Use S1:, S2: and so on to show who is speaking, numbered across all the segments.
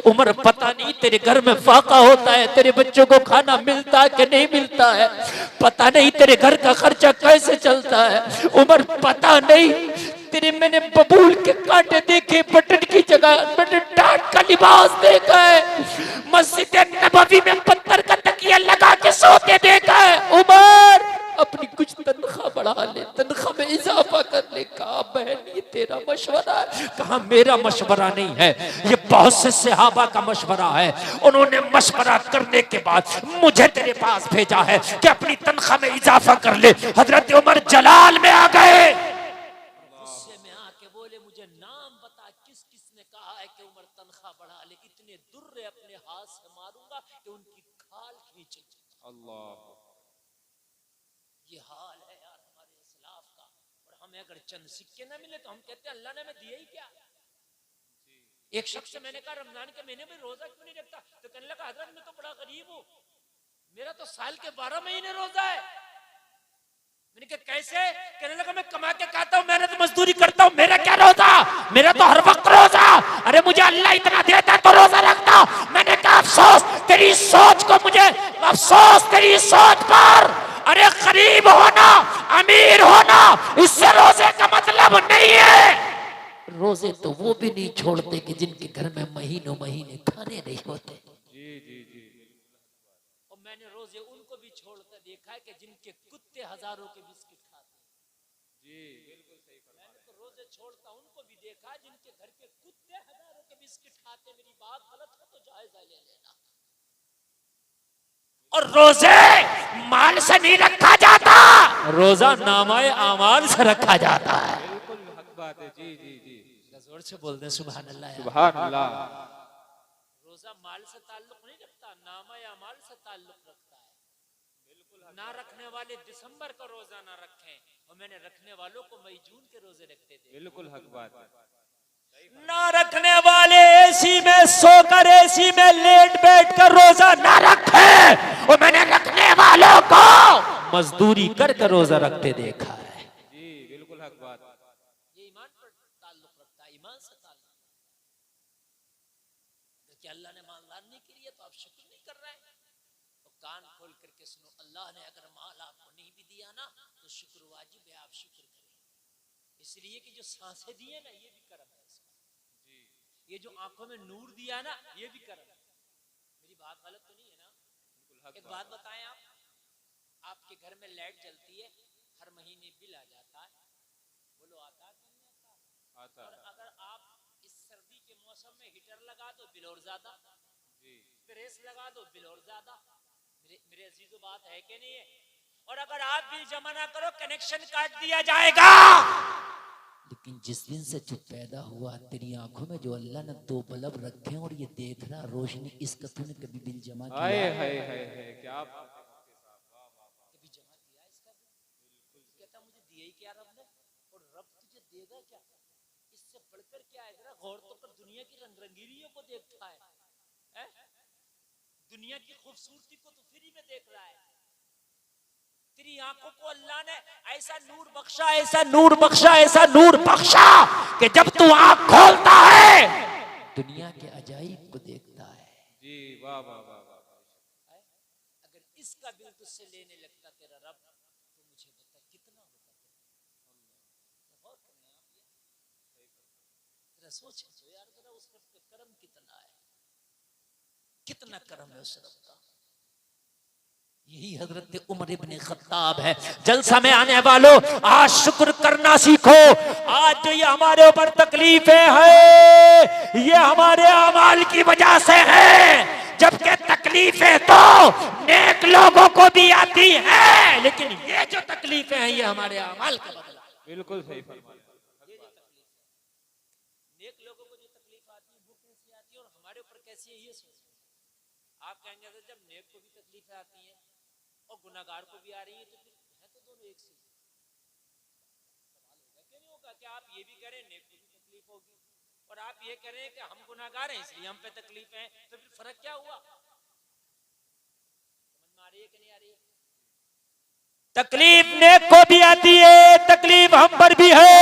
S1: उमर पता नहीं तेरे घर में फाका होता है, तेरे बच्चों को खाना मिलता है कि नहीं मिलता है, पता नहीं तेरे घर का खर्चा कैसे चलता है। उमर पता नहीं तेरे मैंने बबूल के कांटे देखे, बटन की जगह बटन टाट का लिबास देखा है, मस्जिद नबवी में पत्थर का तकिया लगा के सोते देखा है। उमर अपनी कुछ तनख्वाह बढ़ा ले, तनख्वाह में इजाफा कर ले। कहा बहन ये तेरा मशवरा है? कहा मेरा मशवरा नहीं है, ये बहुत से सहाबा का मशवरा है। उन्होंने मशवरा करने के बाद मुझे तेरे पास भेजा है कि अपनी तनख्वाह में इजाफा कर ले। हजरत उमर जलाल में आ गए, गुस्से में आके बोले मुझे नाम बता, किस किसने कहा है कि उमर तनख्वाह बढ़ा ले? इतने दुर्रे अपने हाथ से मारूंगा कि उनकी खाल खींच। अल्लाह, ये हाल है यार हमारे इस्लाफ का। और हमें अगर चंद सिक्के ना मिले तो हम कहते हैं अल्लाह ने हमें दिया ही क्या। एक शख्स से मैंने कहा रमजान के महीने में रोजा क्यों नहीं रखता? तो कहने लगा हजरत मैं तो बड़ा गरीब हूँ, मेरा तो साल के 12 महीने रोजा है। मैंने कहा कैसे? कहने लगा मैं कमा के खाता हूँ, मेहनत मजदूरी करता हूँ, मेरा क्या रोजा, मेरा तो हर वक्त रोजा। अरे मुझे अल्लाह इतना देता तो रोजा रखता। मैंने कहा अफसोस तेरी सोच को, मुझे अफसोस तेरी सोच पर। अरे गरीब होना अमीर होना इससे रोजे का मतलब नहीं है। रोजे तो वो भी नहीं छोड़ते कि जिनके घर में महीनों महीने खाने नहीं होते। जी जी जी। और मैंने रोजे उनको भी छोड़कर देखा है कि जिनके कुत्ते हजारों के बिस्किट खाते। जी बिल्कुल सही। मैंने तो रोजे छोड़ता उनको भी देखा है जिनके घर के कुत्ते हजारों के बिस्किट खाते। मेरी बात गलत है तो जायजा ले लेना। और रोजे माल से नहीं रखा जाता, रोजा नामाए आमाल से रखा जाता है। बिल्कुल हक बात है। जी जी जी, जोर से बोल दे सुभान अल्लाह। सुभान अल्लाह। रोजा माल से ताल्लुक नहीं रखता, नामाए आमाल से ताल्लुक रखता है। बिल्कुल ना रखने वाले दिसंबर का रोजा ना रखें, और मैंने रखने वालों को मई जून के रोजे रखते थे। बिल्कुल हक बात है। ना रखने वाले एसी में सोकर एसी में लेट बैठ कर रोजा ना रखे, और मैंने रखने वालों को मजदूरी कर कर रोजा रखते देखा है। जी बिल्कुल हक बात। ये ईमान पर ताल्लुक रखता है, ईमान से ताल्लुक। कि अल्लाह ने मालदार नहीं किया तो आप शुक्र नहीं कर रहे हैं, तो कान खोल करके सुनो। अल्लाह ने अगर माल आपको नहीं भी दिया ना तो शुक्र वाजिब है, आप शुक्र करें। इसलिए कि जो सांसें दिए ना ये भी करम है इसका। ये जो आंखों में नूर दिया ना ये भी करम है। मेरी बात गलत तो नहीं है ना? एक बात बताएं, आपके घर में लाइट जलती है, हर महीने बिल आ जाता है, बोलो आता है कि नहीं आता? और अगर आप इस सर्दी के मौसम में हीटर लगा दो बिल और ज्यादा, प्रेस लगा दो बिल और ज्यादा। मेरे अजीजों बात है कि नहीं है? और अगर आप बिल जमा ना करो कनेक्शन काट दिया जाएगा। लेकिन जिस दिन से जो पैदा हुआ तेरी आंखों में जो अल्लाह ने 2 बल्ब रखे और ये देखना रोशनी, इसका तूने कभी बिल जमा किया? हाय हाय हाय क्या कभी जमा किया इसका बिल? कहता मुझे दिया ही क्या रब ने, और रब तुझे देगा क्या? इससे बढ़कर क्या है? जरा गौर तो कर, दुनिया की रंग रंगीनियों को देखता है, दुनिया की खूबसूरती को तो फ्री में देख रहा है। तेरी आंखों को अल्लाह ने ऐसा नूर बख्शा, ऐसा नूर बख्शा, ऐसा नूर बख्शा कि जब तू आंख खोलता है दुनिया के अजाइब को देखता है। जी वाह वाह वाह वाह। अगर इसका बिल तुझसे लेने लगता तेरा रब तो मुझे बता कितना होता? जरा सोचो यार, जरा उस रब का करम कितना है, कितना करम है उस रब का। यही हजरत उमर इब्ने खत्ताब है। जलसा में आने वालों आज शुक्र करना सीखो। आज जो ये हमारे ऊपर तकलीफें हैं ये हमारे अमाल की वजह से है, जबकि तकलीफें तो नेक लोगों को भी आती है, लेकिन ये जो तकलीफें हैं ये हमारे अमाल का बदला। बिल्कुल सही फरमाया। ये जो तकलीफ नेक लोगों को जो तकलीफ आती है वो कैसी आती है और हमारे ऊपर कैसी है ये सोचो। आप कहेंगे जब नेक को भी तकलीफें आती है और गुनाहगार को भी आ रही है तो फिर है तो दोनों एक से। सवाल होगा कि नहीं होगा कि आप ये भी करें नेक को भी तकलीफ होगी और आप ये करें कि हम गुनाहगार हैं इसलिए हम पे तकलीफ है, तो फिर फर्क क्या हुआ? समझ में आ रही है कि नहीं आ रही है? तकलीफ नेक को भी आती है, तकलीफ हम पर भी है,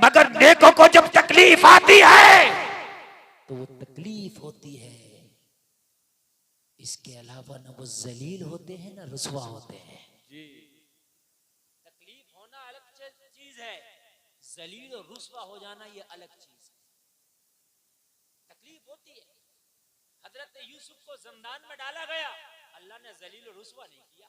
S1: मगर नेकों को जब तकलीफ आती है तो वो तकलीफ होती है। इसके अलावा न वो जलील होते हैं न रुसवा होते हैं।
S2: जी
S1: तकलीफ होना अलग चीज है, जलील और रुसवा हो जाना ये अलग चीज है। तकलीफ होती है। हजरत यूसुफ को जिंदान में डाला गया, अल्लाह ने जलील और रुसवा नहीं किया।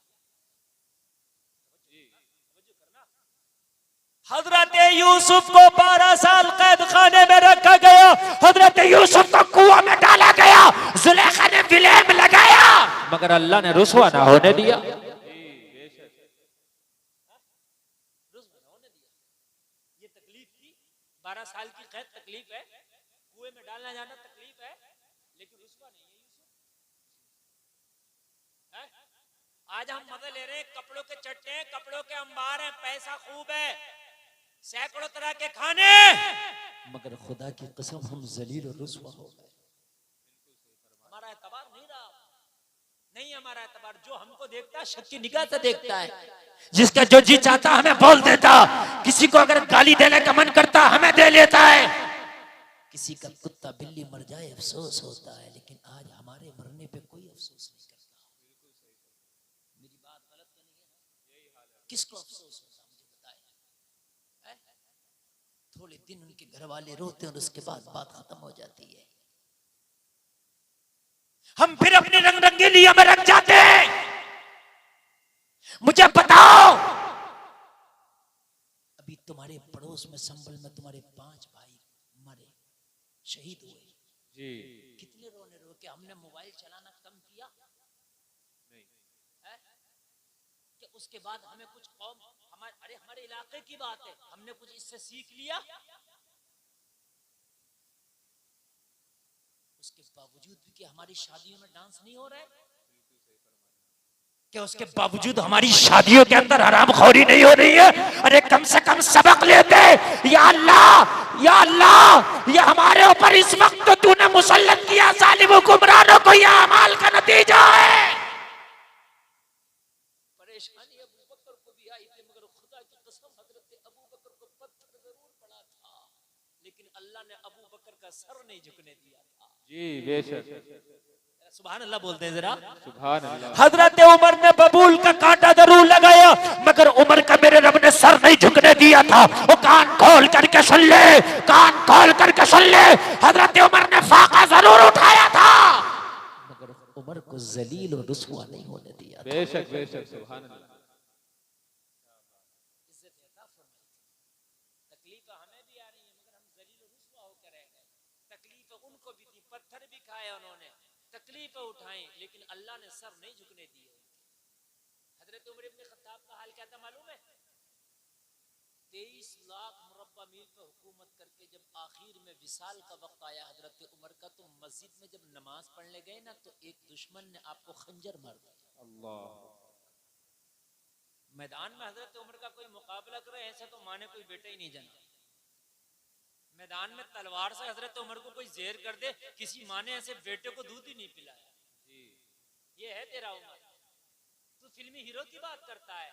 S1: हजरत यूसुफ को 12 साल कैद खाने में रखा गया, हजरत यूसुफ को कुआं में डाला गया, जुलेखा ने विलेम लगाया, मगर अल्लाह ने रुसवा ना होने दिया। ये तकलीफ थी, 12 साल की कैद तकलीफ है, कुएं में डालना जाना तकलीफ है, लेकिन रुसवा नहीं है यूसुफ। आज हम मजे ले रहे हैं, कपड़ों के चट्टे हैं, कपड़ों के अंबार हैं, पैसा खूब है, सैकड़ों तरह के खाने, मगर खुदा की कसम हम जलील और रुसवा हो गए। हमारा एतबार नहीं रहा, नहीं हमारा एतबार। जो हमको देखता है शक की निगाह से देखता है, जिसका जो जी चाहता हमें बोल देता, किसी को अगर गाली देने का मन करता हमें दे लेता है, किसी का कुत्ता बिल्ली मर जाए अफसोस होता है, लेकिन आज हमारे मरने पे कोई अफसोस नहीं करता। मेरी बात गलत तो नहीं है? किसको अफसोस होता मुझे बताए? थोड़े दिन उनके घर वाले रोते हैं और उसके बाद बात खत्म हो जाती है। हम फिर अपनी रंग रंगीलियों में रख जाते हैं। मुझे बताओ, अभी तुम्हारे पड़ोस में संभल में तुम्हारे 5 भाई मरे, शहीद हुए
S2: जी,
S1: कितने रोने रो के हमने मोबाइल चलाना कम किया
S2: नहीं
S1: है? कि उसके बाद हमें कुछ कौम हमारे इलाके की बात है, हमने कुछ इससे सीख लिया? उसके बावजूद भी कि हमारी शादियों में डांस नहीं हो रहा है, क्या उसके बावजूद हमारी शादियों के अंदर हरामखोरी नहीं हो रही है? अरे कम से कम सबक लेते। या अल्लाह, या अल्लाह, ये हमारे ऊपर इस वक्त तो तूने मुसल्लत किया जालिम हुक्मरानों को, यह अमाल का नतीजा है। परेशानी अबू बकर को भी आई थी, मगर खुदा की कसम हजरत अबू बकर को पत्थर जरूर पड़ा था, लेकिन अल्लाह ने अबू बकर का सर नहीं झुकने दिया था।
S2: जी बेशक,
S1: सुभान अल्लाह बोलते हैं जरा।
S2: सुभान अल्लाह।
S1: हजरत उमर ने बबूल का कांटा जरूर लगाया, मगर उमर का मेरे रब ने सर नहीं झुकने दिया था। वो कान खोल करके सुन ले, कान खोल करके सुन ले, हजरत उमर ने फाका जरूर उठाया था, मगर उमर को जलील और रुसवा नहीं होने दिया।
S2: बेशक बेशक, सुभान अल्लाह।
S1: तकलीफ हमें भी आ रही है, मगर हम जलील और रुसवा होकर रह गए। तकलीफ उनको भी थी, पत्थर भी खाए उन्होंने, तकलीफ उठाई, लेकिन अल्लाह ने सर नहीं झुकने दिए। हजरत उमर इब्न खत्ताब का हाल क्या था मालूम है? 23 लाख मुरब्बा मील पे हुकूमत करके जब आखिर में विसाल का वक्त आया हजरत उमर का, तो मस्जिद में जब नमाज पढ़ने गए ना, तो एक दुश्मन ने आपको खंजर मार दिया।
S2: अल्लाह।
S1: मैदान में हजरत उमर का कोई मुकाबला करे, ऐसा तो माने कोई बेटा ही नहीं जाना। मैदान में तलवार से हजरत उमर को कोई जेर कर दे, किसी माँ ने ऐसे बेटे को दूध ही नहीं पिलाया। ये है तेरा उमर। तू फिल्मी हीरो की बात करता है,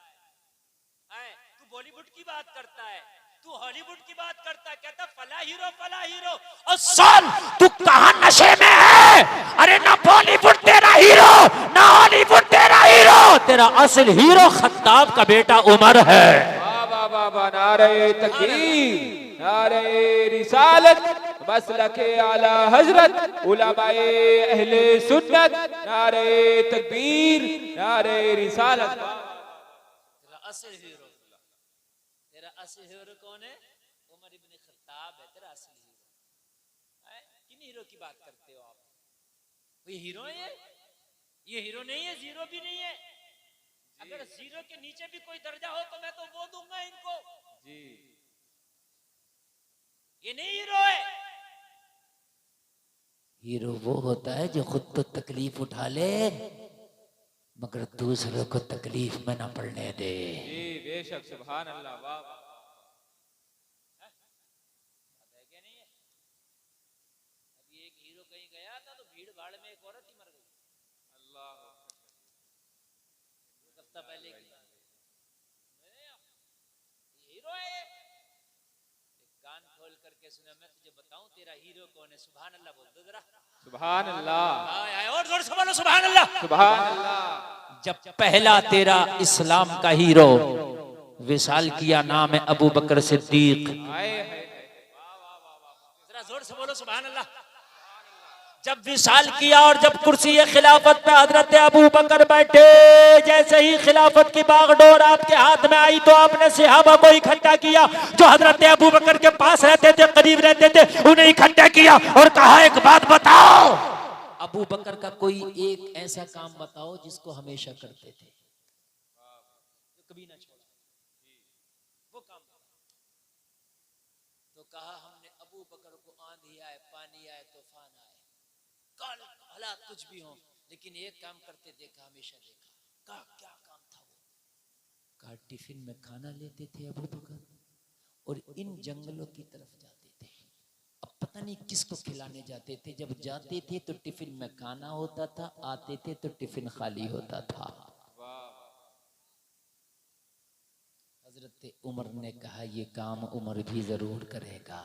S1: तू बॉलीवुड की बात करता है, तू हॉलीवुड की बात करता है, कहता फला हीरो फला हीरो। और सुन, तू कहां नशे में है? अरे ना बॉलीवुड तेरा हीरो, ना हॉलीवुड तेरा हीरो, तेरा असल हीरो खत्ताब का बेटा उमर है।
S2: वाह वाह वाह वाह, नारे तकबीर, नारे रिसालत, मसलके आला हजरत, उलमाए अहले सुन्नत, नारे तकबीर, नारे रिसालत।
S1: तेरा असल हीरो, तेरा असल हीरो कौन है? उमर इब्न खत्ताब है तेरा असल हीरो। किन हीरो की बात करते हो आप? ये हीरो है? ये हीरो नहीं है, जीरो भी नहीं है। अगर जीरो के नीचे भी कोई दर्जा हो तो मैं तो वो दूंगा इनको
S2: जी।
S1: ये नहीं हीरो है। हीरो वो होता है जो खुद तो तकलीफ उठा ले, मगर दूसरों को तकलीफ में न पड़ने दे।
S2: जी बेशक, सुभान अल्लाह। वाह वाह।
S1: अभी एक हीरो कहीं गया था तो भीड़ भाड़ में एक औरत ही मर गई।
S2: अल्लाह।
S1: हफ्ता पहले की हीरो है। कान खोल करके सुना, मैं तुझे बताऊं तेरा हीरो कौन है? सुभान अल्लाह बोल दो जरा।
S2: सुभान अल्लाह,
S1: आए और जोर से बोलो सुभान अल्लाह।
S2: सुभान अल्लाह।
S1: जब पहला तेरा इस्लाम का हीरो विशाल किया नाम है अबू बकर सिद्दीक। जरा जोर से बोलो सुभान अल्लाह। जब विशाल किया और जब कुर्सी खिलाफत पे हजरत अबू बकर बैठे, जैसे ही खिलाफत की बागडोर आपके हाथ में आई तो आपने सहाबा को इकट्ठा किया, जो हजरत अबू बकर के पास रहते थे, करीब रहते थे, उन्हें इकट्ठा किया और कहा एक बात बताओ, अबू बकर का कोई एक ऐसा काम बताओ जिसको हमेशा करते थे, कभी ना छोड़ा, वो काम। तो कहा हमने अबू बकर को आंधी आए, पानी आए, तूफान आए, काल हालात कुछ भी हो, लेकिन एक काम करते देखा, हमेशा देखा। कहा क्या काम था वो? कहा टिफिन में खाना लेते थे अबू बकर और इन जंगलों की तरफ जाते थे। अब पता नहीं किसको खिलाने जाते थे। जब जाते थे तो टिफिन में खाना होता था, आते थे तो टिफिन खाली होता था। हजरत उमर ने कहा ये काम उमर भी जरूर करेगा।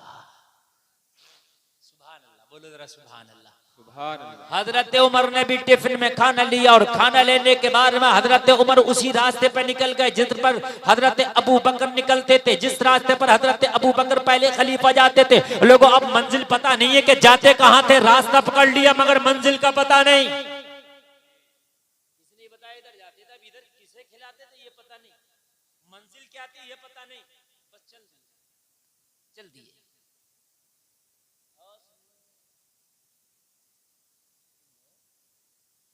S1: सुभान अल्लाह, बोलो जरा सुभान अल्लाह।
S2: सुभान अल्लाह।
S1: हजरत उमर ने भी टिफिन में खाना लिया और खाना लेने के बाद में हजरत उमर उसी रास्ते पर निकल गए जिस पर हजरत अबू बकर निकलते थे, जिस रास्ते पर हजरत अबू बकर पहले खलीफा जाते थे। लोगों अब मंजिल पता नहीं है कि जाते कहां थे, रास्ता पकड़ लिया मगर मंजिल का पता नहीं। किसने बताया इधर जाते थे, इधर किसे खिलाते थे ये पता नहीं, मंजिल क्या थी ये पता नहीं, बस चल दिए।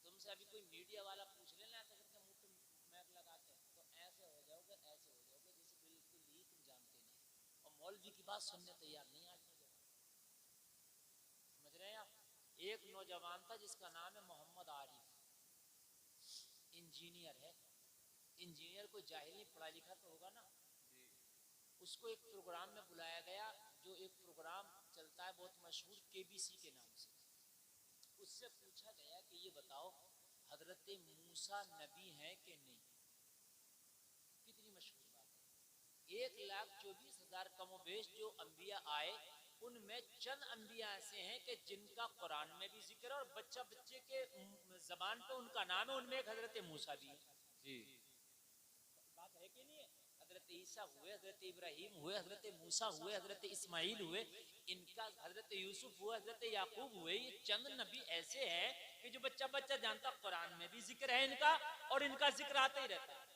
S1: तुमसे अभी कोई मीडिया वाला पूछ लेना ऐसा करके मुंह पे मैक लगा के, तो ऐसे हो जाओगे, ऐसे हो जाओगे जैसे बिल्कुल ही तुम जानते नहीं, और मौलवी की बात सुनने तैयार नहीं आज नौजवान। समझ रहे हैं आप? एक नौजवान था जिसका नाम है मोहम्मद आरिफ, इंजीनियर है। इंजीनियर को जाहिर नहीं, पढ़ा लिखा तो होगा ना। उसको एक प्रोग्राम में बुलाया गया, जो एक प्रोग्राम चलता है बहुत मशहूर केबीसी के नाम से। उससे पूछा गया कि ये बताओ हजरत मूसा नबी है कि नहीं? कितनी मशहूर बात है। 1,24,000 कमोबेश जो अंबिया आए, उनमें चंद अंबिया ऐसे हैं कि जिनका कुरान में भी जिक्र है और बच्चे के जबान पे उनका नाम है, उनमें एक हजरत मूसा भी है। जी बात है कि नहीं है? हजरत ईसा हुए, हजरत इब्राहिम हुए, हजरत मूसा हुए, हजरत इस्माइल हुए, इनका हजरत यूसुफ हुए, हजरत याकूब हुए। ये चंद नबी ऐसे हैं कि जो बच्चा जानता, कुरान में भी जिक्र है इनका और इनका जिक्र आता ही रहता है।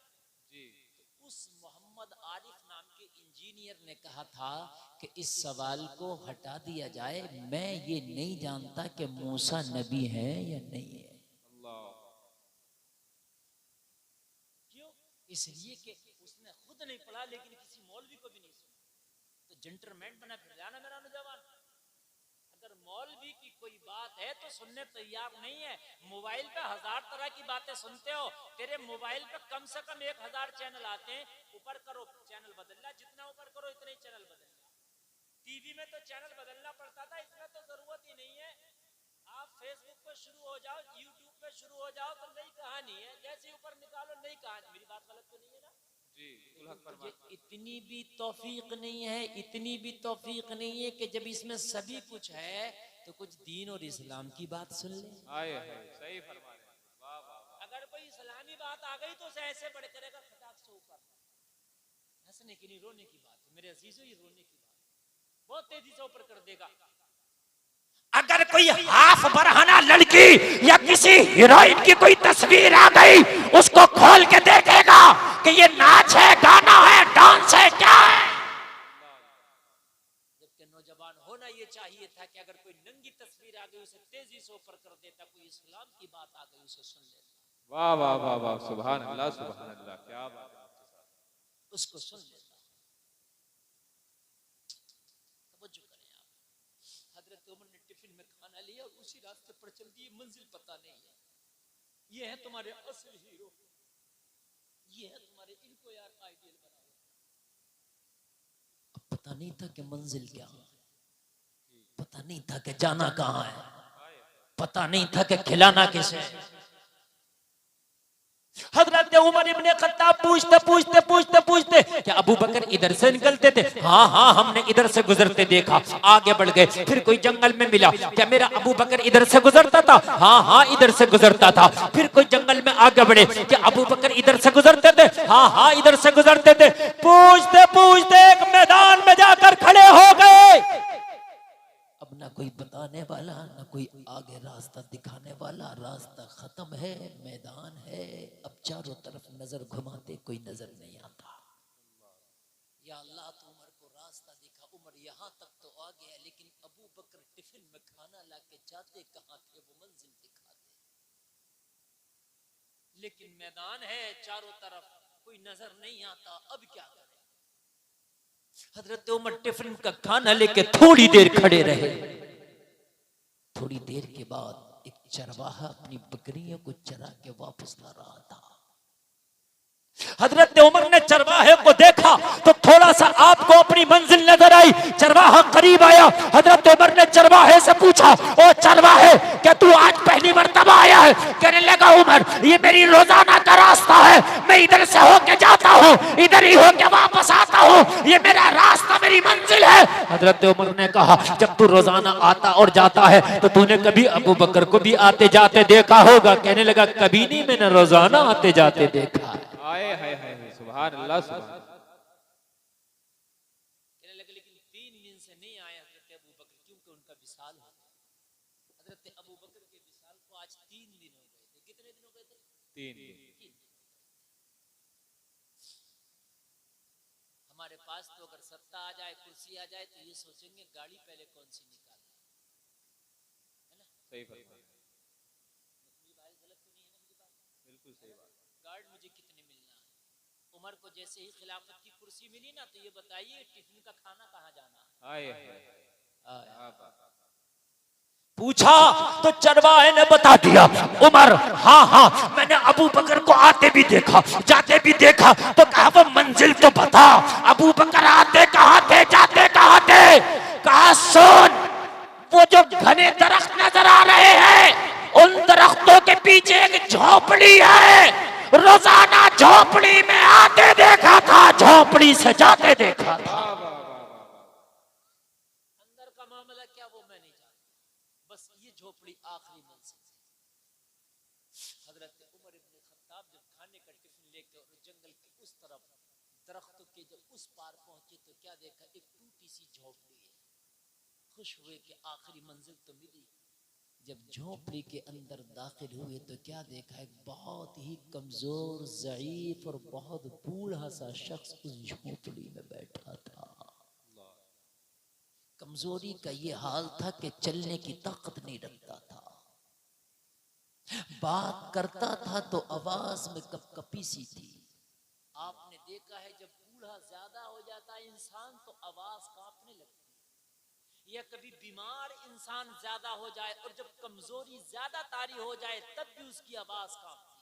S1: जी तो उस मोहम्मद आरिफ नाम के इंजीनियर ने कहा था कि इस सवाल को हटा दिया जाए, मैं ये नहीं जानता कि मूसा नबी है या नहीं है। अल्लाह। क्यों? इसलिए कि उसने खुद नहीं पढ़ा, लेकिन किसी मौलवी को भी नहीं सुना, तो जेंटलमैन बना फिर जाना मेरा नौजवान। अगर मौलवी की कोई बात है तो सुनने तैयार नहीं है। मोबाइल पे 1000 तरह की बातें सुनते हो, तेरे मोबाइल पे कम से कम 1000 चैनल आते हैं, ऊपर करो चैनल बदलना, जितना ऊपर करो इतने ही चैनल बदलना। टीवी में तो चैनल बदलना पड़ता था, इसमें तो जरूरत ही नहीं है। आप फेसबुक पे शुरू हो जाओ, यूट्यूब पे शुरू हो जाओ तो नई कहानी है, जैसे ऊपर निकालो नई कहानी। मेरी बात गलत तो नहीं है ना? इतनी भी तौफीक नहीं है, इतनी भी तौफीक नहीं है कि जब इसमें सभी कुछ है तो कुछ दीन और इस्लाम की बात सुन ले।
S2: सही फरमा रहे हैं। वाह वाह वाह।
S1: अगर कोई इस्लामी बात आ गई तो उसे ऐसे बढ़ करेगा खटाक से ऊपर। हंसने की नहीं, रोने की बात है मेरे अजीजों, ये रोने की बात बहुत तेजी से ऊपर कर देगा। अगर कोई हाफ बरहना लड़की या किसी हीरोइन की कोई तस्वीर आ गई, उसको खोल के देखेगा कि ये नाच है, गाना है, डांस है, क्या है। जबकि नौजवान होना ये चाहिए था कि अगर कोई नंगी तस्वीर आ गई उसे तेजी से ऊपर कर देता, कोई इस्लाम की बात आ गई उसे सुन लेता।
S2: वाह वाह वाह वाह, सुभान अल्लाह, सुभान अल्लाह, क्या बात है,
S1: उसको सुन लेता। तवज्जो करें आप। हजरत उमर ने टिफिन में खाना लिया और उसी रास्ते पर चल दिए, मंजिल पता नहीं है। ये है तुम्हारे असल हीरो, ये है तुम्हारे, इनको यार आइडियल बनाओ। अब पता नहीं था कि मंजिल क्या है, पता नहीं था कि जाना कहां है, पता नहीं था कि खिलाना किसे।
S3: हजरत उमर इब्ने खत्ताब पूछते क्या अबू बकर इधर से निकलते थे? हाँ हाँ, हमने इधर से गुजरते देखा। आगे बढ़ गए, फिर कोई जंगल में मिला, क्या मेरा अबू बकर इधर से गुजरता था? हाँ हाँ, इधर से गुजरता था। फिर कोई जंगल में आगे बढ़े, क्या अबू बकर इधर से गुजरते थे? हाँ हाँ, इधर से गुजरते थे। पूछते पूछते एक मैदान में जाकर खड़े हो गए। अब ना कोई बताने वाला, ना कोई आगे रास्ता दिखाने वाला, रास्ता खत्म है, मैदान है। अब चारों तरफ नजर घुमाते कोई नजर नहीं आता। या अल्लाह, तो उमर को रास्ता दिखा। उमर यहाँ तक तो आ गया, लेकिन अबू बकर टिफिन में खाना लाके जाते कहाँ थे वो मंजिल दिखाते। लेकिन मैदान है, चारों तरफ कोई नजर नहीं आता। अब क्या करें? हजरत उमर टिफिन का खाना लेके थोड़ी देर खड़े रहे। थोड़ी देर के बाद एक चरवाहा अपनी बकरियों को चरा के वापस ला रहा था। हजरत उमर ने चरवाहे को देखा तो थोड़ा सा आपको अपनी मंजिल नजर आई। चरवाहा करीब आया। हजरत उमर ने चरवाहे से पूछा, ओ चरवाहे, क्या तू आज पहली मर्तबा आया है? कहने लगा, उमर, ये मेरी रोजाना का रास्ता है, मैं इधर से होके जाता हूँ, इधर ही होके वापस आता हूँ, ये मेरा रास्ता, मेरी मंजिल है। हजरत उमर ने कहा, जब तू रोजाना आता और जाता है तो तूने कभी अबू बकर को भी आते जाते देखा होगा? कहने लगा, कभी नहीं, मैंने रोजाना आते जाते देखा है।
S2: हाय सुभान अल्लाह सुभान।
S3: कहने लगे, लेकिन 3 दिन से नहीं आए हजरत अबू बकर, क्योंकि उनका विसाल हो गया। हजरत अबू बकर के विसाल को आज 3 दिन हो गए थे। कितने दिन हो गए थे?
S2: 3 दिन।
S3: हमारे पास तो अगर सत्ता आ जाए, कुर्सी आ जाए, तो ये सोचेंगे गाड़ी पहले कौन सी निकालना है ना?
S2: सही फरमाया,
S3: गलत तो नहीं है ना मेरी बात?
S2: बिल्कुल सही बात।
S3: गार्ड मुझे कितने मिलना है? उमर को जैसे ही खिलाफत की कुर्सी मिली ना, तो ये बताइए टिफिन का खाना कहाँ जाना है? पूछा तो चरवाहे ने बता दिया, उमर, हाँ हाँ, मैंने अबू बकर को आते भी देखा, जाते भी देखा। तो कहा, वो मंजिल तो बता, अबू बकर आते कहाँ थे, जाते कहाँ थे? कहा, सुन, वो जो घने दरख्त नजर आ रहे हैं, उन दरख्तों के पीछे एक झोपड़ी है, रोजाना झोपड़ी में आते देखा था, झोपड़ी से जाते देखा था। अंदर का मामला क्या वो मैं नहीं जानता, बस ये झोपड़ी आखिरी मंजिल है। हजरत उमर इब्ने खत्ताब जब खाने का टिफिन लेकर जंगल के उस तरफ दरख्तों के जब उस पार पहुंचे तो क्या देखा? एक टूटी सी झोपड़ी है। खुश हुए कि आखिरी मंजिल तो मिली। जब झोपड़ी के अंदर दाखिल हुए तो क्या देखा? एक बहुत ही कमजोर, ज़ईफ और बहुत बूढ़ा सा शख्स उस झोपड़ी में बैठा था। कमजोरी का ये हाल था कि चलने की ताकत नहीं रखता था, बात करता था तो आवाज में कपकपी सी थी। आपने देखा है जब बूढ़ा ज्यादा हो जाता है इंसान तो आवाज कांपने लगती है, या कभी बीमार इंसान ज्यादा हो जाए और जब कमजोरी ज्यादा तारी हो जाए तब भी उसकी आवाज कांपती है।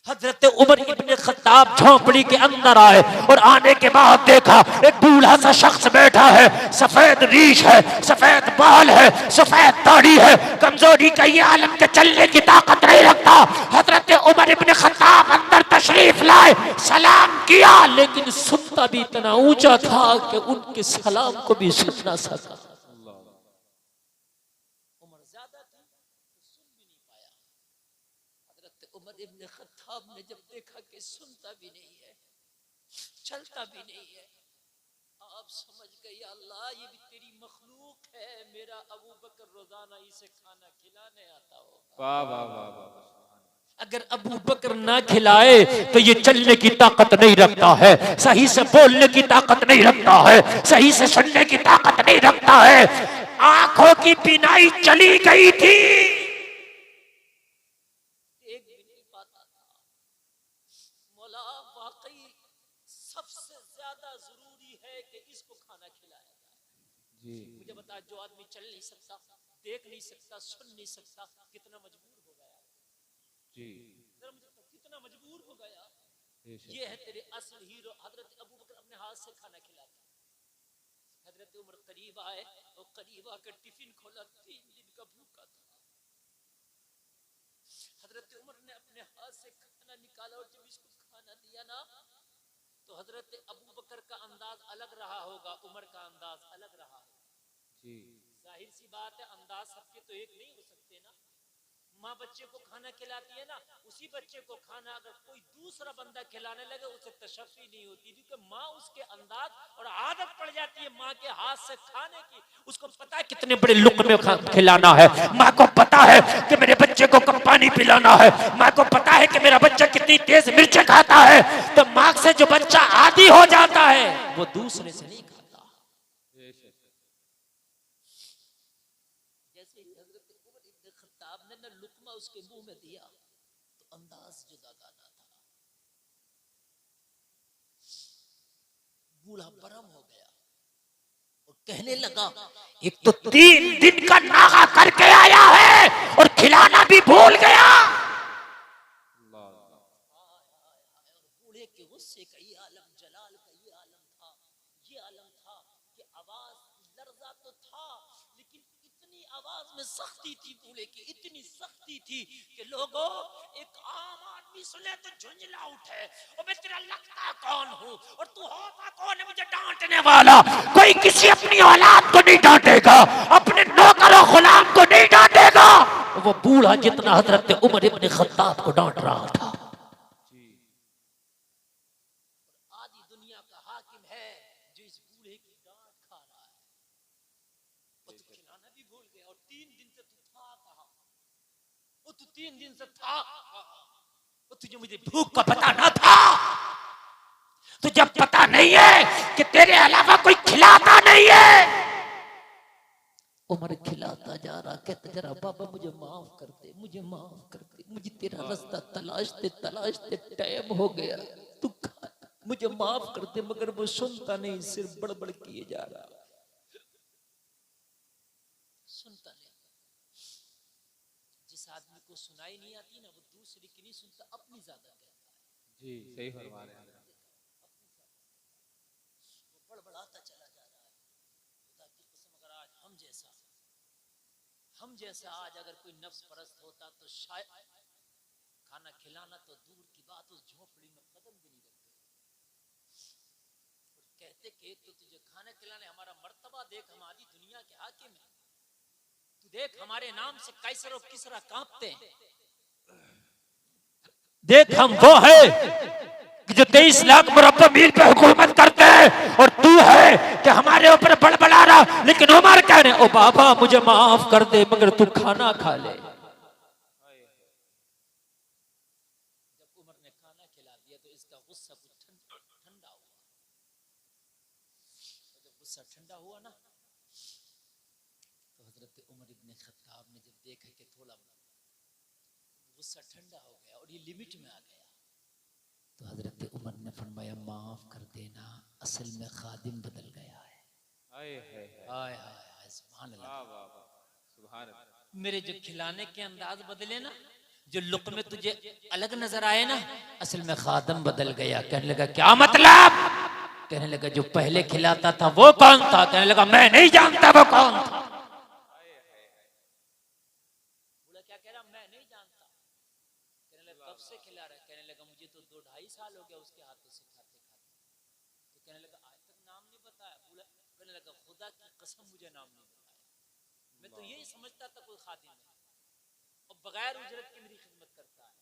S3: हजरत उमर इब्ने खत्ताब झोपड़ी के अंदर आए और आने के बाद देखा एक बूढ़ा सा शख्स बैठा है, सफेद रीश है, सफेद बाल है, सफेद दाढ़ी है, कमजोरी का ये आलम के चलने की ताकत नहीं रखता। हजरत उमर इब्ने खत्ताब अंदर तशरीफ लाए, सलाम किया, लेकिन सुनता भी इतना ऊंचा था कि उनके सलाम को भी सुन ना सका। उम्र ज्यादा थी तो सुन भी नहीं पाया। हजरत उमर इब्ने खत्ताब ने जब देखा कि सुनता भी नहीं है, चलता भी नहीं है, आप समझ गए, अल्लाह ये भी तेरी मखलूक है, मेरा अबू बकर रोजाना इसे खाना खिलाने आता होगा।
S2: वाह वाह वाह वाह।
S3: अगर अबू बकर ना खिलाए तो ये चलने की ताकत नहीं रखता है, सही से बोलने की ताकत नहीं रखता है, सही से सुनने की ताकत नहीं रखता है। आंखों की बीनाई चली गई थी, एक भी नहीं पाता था। मौला वाकई सबसे ज्यादा जरूरी है कि इसको खाना खिलाया जाए।
S2: जी
S3: मुझे बता, जो आदमी चल नहीं सकता, देख नहीं सकता, सुन नहीं सकता, कितना मजबूर हो गया
S2: जी,
S3: कितना मजबूर हो गया। ये है तेरे असल हीरो। हजरत अबू बकर अपने हाथ से खाना खिलाते। हजरत उमर करीब आए और करीब आकर टिफिन खोला, 3 दिन का भूखा था। हजरत उमर ने अपने हाथ से
S1: दिया ना, तो हजरत अबू बकर का अंदाज अलग रहा होगा, उमर का अंदाज अलग रहा होगा।
S2: जी
S1: जाहिर सी बात है, अंदाज सबके तो एक नहीं हो सकते ना। माँ बच्चे को खाना खिलाती है ना, उसी बच्चे को खाना अगर कोई दूसरा बंदा खिलाने लगे उसे तशफ़ी नहीं होती, क्योंकि माँ उसके अंदाज और आदत पड़ जाती है माँ के हाथ से खाने की। उसको पता है कितने बड़े लुक़मे खिलाना है, माँ को पता है कि मेरे बच्चे को कब पानी पिलाना है, माँ को पता है कि मेरा बच्चा कितनी तेज मिर्च खाता है। तो माँ से जो बच्चा आदी हो जाता है वो दूसरे से नहीं खाता। जैसे हजरत उमर इब्न खत्ताब ने ना लुकमा उसके मुंह में दिया तो अंदाज जुदागाना था। बूढ़ा बरम हो गया और कहने लगा, एक तो 3 दिन का नागा करके आया है और खिलाना भी भूल गया। बूढ़े के गुस्से का ये आलम, जलाल का ये आलम था, ये आलम था कि आवाज लर्जा तो था, लेकिन इतनी आवाज में सख्ती थी बूढ़े की, इतनी सख्ती थी कि लोगों, एक आम आदमी सुने तो झुंझला उठे, और मैं तेरा लगता कौन हूँ और तू होता कौन है मुझे डांटने वाला। कोई किसी अपनी औलाद को नहीं डांटेगा, अपने नौकर और गुलाम को नहीं डांटेगा। वो बूढ़ा जितना हजरत उमर इब्न खत्ताब को डांट रहा था। आधी दुनिया का हाकिम है जो इस बूढ़े की डांट खा रहा है, और तू खिलाना भी भूल गया, और 3 दिन से तू था कहाँ? वो तू 3 दिन से था, वो तुझे मुझे भूख का पता ना था? तुझे पता नहीं है कि तेरे अलावा कोई खिलाता नहीं है? उमर खिलाता जा रहा, कहता जरा बाबा मुझे माफ कर दे, मुझे माफ कर दे, मुझे तेरा रास्ता तलाशते तलाशते टाइम हो गया, तू मुझे माफ कर दे। मगर वो सुनता नहीं, सिर्फ बड़बड़ किए जा रहा, सुनता नहीं। जिस आदमी को सुनाई नहीं आती ना, वो दूसरे की नहीं सुनता, अपनी ज्यादा कहता है।
S2: जी सही फरमा रहे हैं।
S1: वो बड़बड़ाता चला जा रहा है। खुदा की कसम, अगर आज हम जैसा आज अगर कोई नफ्स परस्त होता तो शायद खाना खिलाना तो दूर की बात, उस झोपड़ी में कदम भी नहीं रखते। और कहते कि तो तुझे खाना खिलाने, हमारा मर्तबा देख, हम आधी दुनिया के हाकिम हैं, तू देख हमारे नाम से कैसर और किसरा कांपते हैं, देख हम वो है कि जो 23 लाख मुरब्बा मील पे हुकूमत करते हैं, और तू है कि हमारे ऊपर बड़बड़ा रहा। लेकिन उमर कहने, ओ बाबा मुझे माफ कर दे, मगर तू खाना खा ले। जब उमर ने खाना खिला दिया तो इसका गुस्सा ठंडा हुआ। जब गुस्सा ठंडा हुआ ना, तो हजरत उमर इब्न खत्ताब ने जब देखा कि थोड़ा गुस्सा ठंडा हो गया और ये लिमिट में आ गया, तो हजरत उमर ने फरमाया माफ कर देना, असल में खादिम बदल गया है।
S2: हाय हाय
S1: हाय हाय सुभान अल्लाह,
S2: सुभान अल्लाह।
S1: मेरे जो खिलाने के अंदाज बदले ना, जो लुक़मे तुझे अलग नजर आए ना, असल में खादिम बदल गया। कहने लगा क्या मतलब? कहने लगा जो पहले खिलाता था वो कौन था? कहने लगा मैं नहीं जानता वो कौन था। बोला क्या कह रहा? मैं नहीं जानता। कहने लगा कब से खिला रहा है? कहने लगा मुझे तो 2-2.5 साल हो गया उसके हाथों से खाते खाते। तो कहने लगा आज तक नाम नहीं बताया? बोला, कहने लगा खुदा की कसम मुझे नाम नहीं बताया, मैं तो यही समझता था कोई खादिम है और बगैर उजरत की मेरी खिदमत करता है।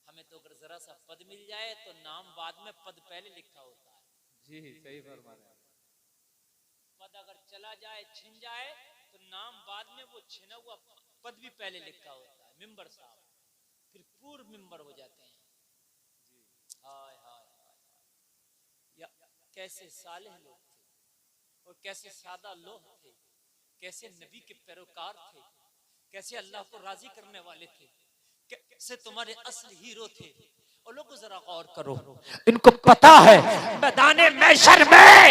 S1: हमें तो अगर जरा सा पद मिल जाए तो नाम बाद में, पद पहले लिखा होता है।
S2: जी सही फरमा रहे हैं।
S1: पद अगर चला जाए, छिन जाए, तो नाम बाद में, वो छिना हुआ पद भी पहले लिखा होता है। मिंबर साहब फिर पूर्व मिंबर हो जाते हैं। हाय हाय या कैसे सालेह लोग थे और कैसे सादा लोग थे, कैसे नबी के पैरोकार थे, कैसे अल्लाह को राजी करने वाले थे, कैसे तुम्हारे असली हीरो थे। और लोगों जरा गौर करो, इनको पता है मैदाने महशर में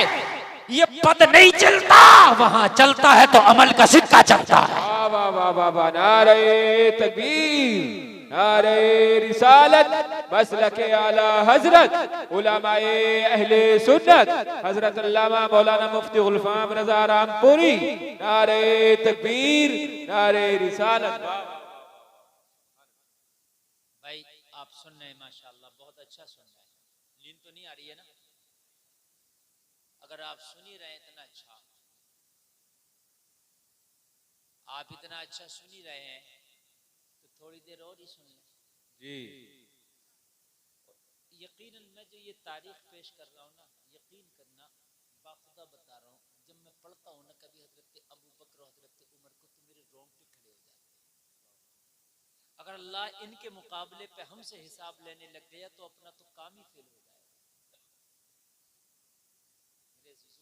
S1: ये पद नहीं चलता, वहां चलता है तो अमल का सिक्का चलता है।
S2: वाह वाह वाह वाह, नारे तकबीर, नारे रिसालत, मसलके आला हजरत, उलमाए अहले सुन्नत, हजरत अल्लामा मौलाना मुफ्ती गुलफाम रज़ा रामपुरी, नारे तकबीर, नारे रिसालत।
S1: सुन रहे हैं माशाल्लाह, बहुत अच्छा सुन रहे हैं। नींद तो नहीं आ रही है ना? अगर आप सुन ही रहे हैं इतना अच्छा, आप इतना अच्छा सुन ही रहे हैं तो थोड़ी देर और ही सुन लें
S2: जी।
S1: यकीनन मैं जो ये तारीख पेश कर रहा हूँ ना, यकीन करना, बाखुदा बता रहा हूँ, जब मैं पढ़ता हूँ ना कभी हजरत अबू बकर और हजरत उमर को, तो मेरे रोंगटे खड़े हो जाते हैं। अगर अल्लाह इनके मुकाबले पे हमसे हिसाब लेने लग गया तो अपना तो काम ही फेल हो जाएगा।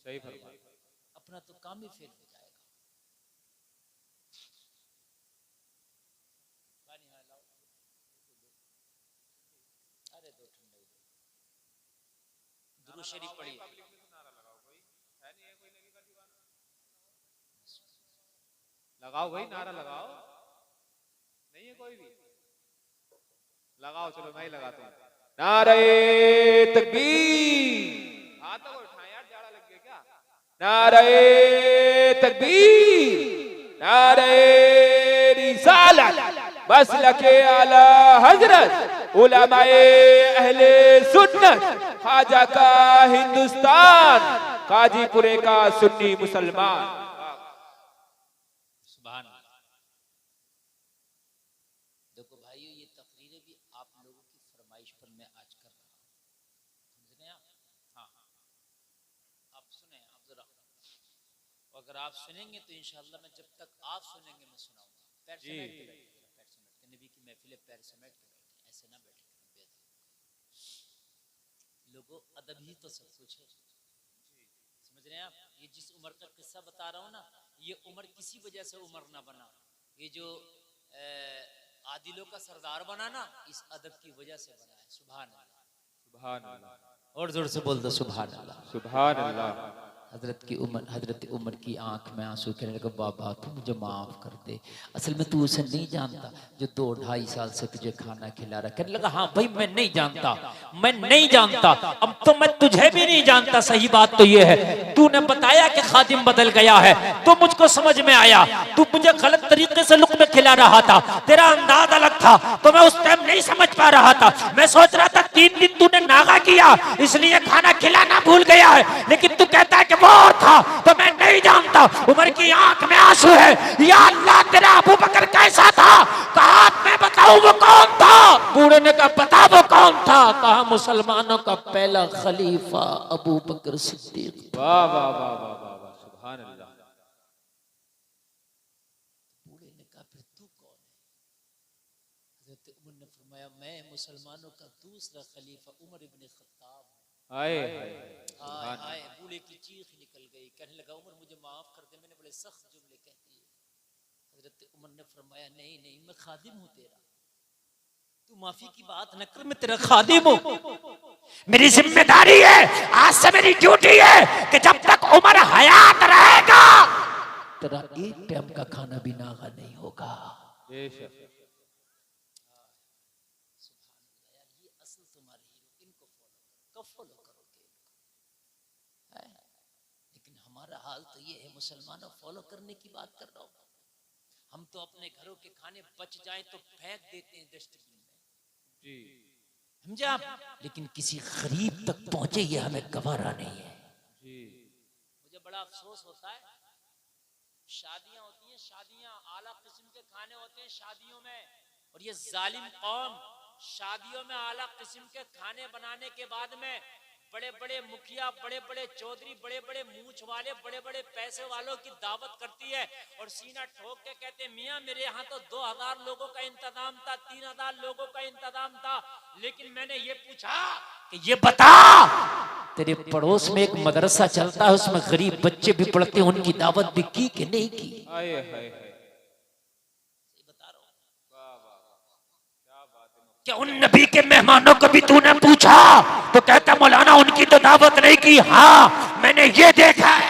S2: सही फरमा।
S1: अपना तो काम ही फेल हो जाएगा। अरे दो ठंडे दुरूद शरीफ पढ़िए।
S2: लगाओ भाई, नारा लगाओ। नहीं है कोई भी? लगाओ, चलो मैं ही लगाता हूँ। नारे तकबीर। हाथ तो उठाएं यार, जाड़ा लग गया क्या? नारे तकबीर, नारे रिसालत, मसलके आला हजरत, उलमाए अहले सुन्नत, खाजा का हिंदुस्तान, काजीपुरे का सुन्नी मुसलमान।
S1: सुभान अल्लाह। देखो भाइयों, ये तकरीरें भी आप लोगों की फरमाइश पर मैं आज कर रहा हूँ, समझ रहे हैं आप? हाँ, आप सुने, आप जरा, अगर आप सुनेंगे तो इंशाअल्लाह मैं, जब तक आप सुनेंगे मैं सुनाऊंगा। पैर समेट के बैठिए, पैर समेट के, नबी की महफिल है, पैर समेट के बैठिए, ऐसे ना बैठे लोगों। अदब ही तो सब कुछ है, समझ रहे हैं आप? ये जिस उम्र का किस्सा बता रहा हूँ ना, ये उम्र किसी वजह से उम्र ना बना। ये जो आदिलों का सरदार बना ना, इस अदब की वजह से बना है। सुभान अल्लाह,
S2: सुभान अल्लाह,
S1: और जोर से बोल दो सुभान अल्लाह।
S2: सुभान अल्लाह।
S3: हजरत उमर की आंख में आंसू कहने लगा, बाबा तू मुझे माफ कर दे, असल में तू उसे नहीं जानता जो 2-2.5 साल से तुझे खाना खिला रहा। कहने लगा, हाँ भाई मैं नहीं जानता, मैं नहीं जानता, अब तो मैं तुझे भी नहीं जानता। सही बात तो ये है, तूने बताया कि खादिम बदल गया है तो मुझको समझ में आया, तू मुझे गलत तरीके से लुक़्मे खिला रहा था, तेरा अंदाज अलग था, तो मैं उस टाइम नहीं समझ पा रहा था। मैं सोच रहा था 3 दिन तूने नागा किया इसलिए खाना खिलाना भूल गया है, लेकिन तू कहता है कि वो और था तो मैं नहीं जानता। उमर की आंख में आंसू है, या अल्लाह तेरा अबू बकर कैसा था? कहा मैं बताऊं वो कौन था? बूढ़े ने कहा बता वो कौन था? कहा मुसलमानों का पहला खलीफा अबू बकर सिद्दीक।
S2: वाह वाह वाह वाह वाह वाह, सुभान अल्लाह।
S1: बूढ़े ने कहा फिर तू कौन है? हजरत उमर ने फरमाया मैं मुसलमानों का दूसरा खलीफा उमर इब्न खत्ताब।
S2: आए
S1: हाय हाय, बूढ़े की चीख निकल गई। कहने लगा उमर मुझे माफ कर दे, मैंने बड़े सख्त जुमले कह दिए। हजरत उमर ने फरमाया नहीं नहीं, मैं खादिम हूँ तेरा, तू माफी की बात न कर, मैं तेरा खादिम हूँ। मेरी जिम्मेदारी है, आज से मेरी ड्यूटी है कि जब तक उमर हयात रहेगा तेरा एक टाइम का खाना भी नागा नहीं होगा।
S2: बेशक।
S1: ये असल तुम्हारे हीरो, इनको फॉलो करो, कब फॉलो करोगे इनको? लेकिन हमारा हाल तो ये है, मुसलमानों फॉलो करने की बात कर रहा हूँ, हम तो अपने घरों के खाने बच जाएं तो फेंक देते हैं डस्टबिन में
S2: जी
S1: समझे आप, लेकिन किसी गरीब तक पहुंचे ये हमें गवारा नहीं है
S2: जी।
S1: मुझे बड़ा अफसोस होता है, शादियां होती हैं, शादियां आला किस्म के खाने होते हैं शादियों में, और ये जालिम कौम शादियों में आला किस्म के खाने बनाने के बाद में बड़े बड़े मुखिया, बड़े बड़े चौधरी, बड़े बड़े मूछ वाले, बड़े बड़े पैसे वालों की दावत करती है और सीना ठोक के कहते हैं मियाँ मेरे यहाँ तो 2000 लोगों का इंतजाम था, 3000 लोगों का इंतजाम था, लेकिन मैंने ये पूछा कि ये बता तेरे पड़ोस में एक मदरसा चलता है उसमें गरीब बच्चे भी पढ़ते हैं, उनकी दावत भी की कि नहीं की?
S2: आए हाय हाय,
S1: बता रहा हूँ।
S2: वाह वाह वाह, क्या बात है।
S1: क्या उन नबी के मेहमानों को भी तूने पूछा? तो कहता मौलाना उनकी तो दावत नहीं की। हाँ मैंने ये देखा है,